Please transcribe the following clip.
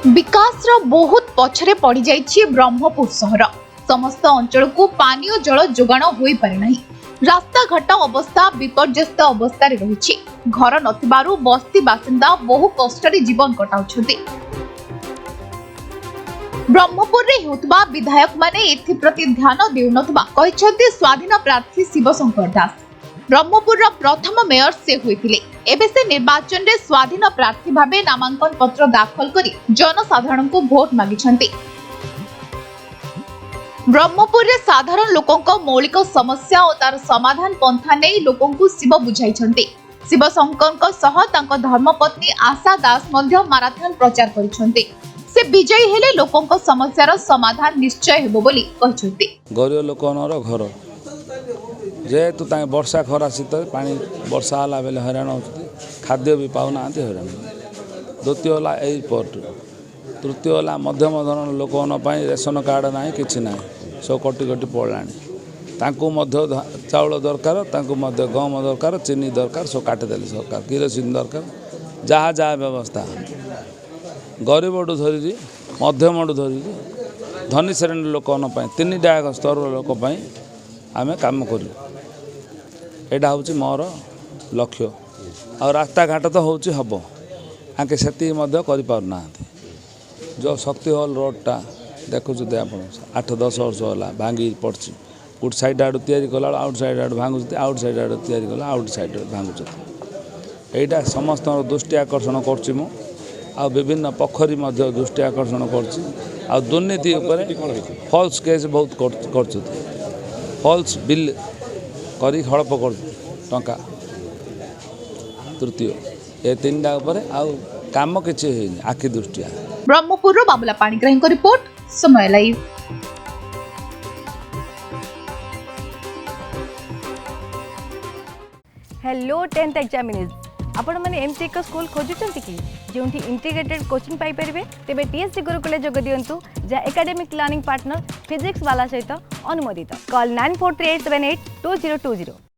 विकास बहुत पछरे पड़ जाइए ब्रह्मपुर सहर समस्त अंचल को पानीय जल जोगाण हो पारे नहीं। रास्ता घाट अवस्था विपर्यस्त अवस्था रही। घर नथिबारु बस्ती बासिंदा बहु कष्ट जीवन कटाउछन्ति। ब्रह्मपुर रे होतबा विधायक माने एथि प्रति ध्यान देउनथबा कहिसथि स्वाधीन प्रार्थी शिवशंकर दास। ब्रह्मपुर प्रथम मेयर से होइतिले। एबे से निर्वाचन रे स्वाधीन प्रार्थी भाबे नामांकन पत्र दाखल करी जनसाधारण को भोट मागिछन्ति। ब्रह्मपुर रे साधारण लोकंक मौलिक समस्या और तार समाधान पंथा नै लोकंकु शिव बुझाइछन्ति। शिवशंकरक सह तांक धर्मपत्नी आशा दास मध्य माराथन प्रचार करिछन्ति। से विजयी हेले लोकंक समस्यार समाधान निश्चय हेबो बोली कहिछन्ति। गरीब लोकनर घर जेहेतु वर्षा खरा शीत पानी वर्षा होला बेले हैरान होती खाद्य भी पाऊना हैरान। द्वितीय होला एयरपोर्ट, तृतीय होला मध्यम धरण लोक रेशन कार्ड ना कि सब कटि कटि पड़ाणी। चाउल दरकार, गम दरकार, चीनी दरकार, सब काटिदेले सरकार। किरोसिन दरकार, जहाँ जहाँ व्यवस्था गरीबठू धरी मध्यमठू धरी धनी श्रेणी लोक तीन डाक स्तर लोक आम कम कर। यहाँ हूँ मोर लक्ष्य। आ रास्ता घाट तो हूँ हम आके से करना जो शक्ति हॉल रोडटा देखुद आप 8-10 वर्ष है भांगी पड़ी। गुड साइड आड़ या आउट साइड आड़ भांगुच, आउट साइड आड़ या आउट साइड भांगुच। यहाँ समस्त दृष्टि आकर्षण कर विभिन्न पोखरी दृष्टि आकर्षण कर दुर्नीति फल्स केस बहुत कर फल्स बिल करी हड़प कर टंका। तृतीय ये तीन टा काम किसी आखि दृष्टिया। ब्रह्मपुर बाबुला पाणिग्राही रिपोर्ट, समय लाइव। हेलो 10th एग्जामिनीज आपण मैंने एमती एक स्कूल खोजुचंती कि जोंठी इंटीग्रेटेड कोचिंग पाई परिबे तेबे टीएससी गुरुकुल जोग दियंतु जा एकेडमिक लर्निंग पार्टनर फिजिक्स वाला सहित अनुमोदित। कॉल 9438782020।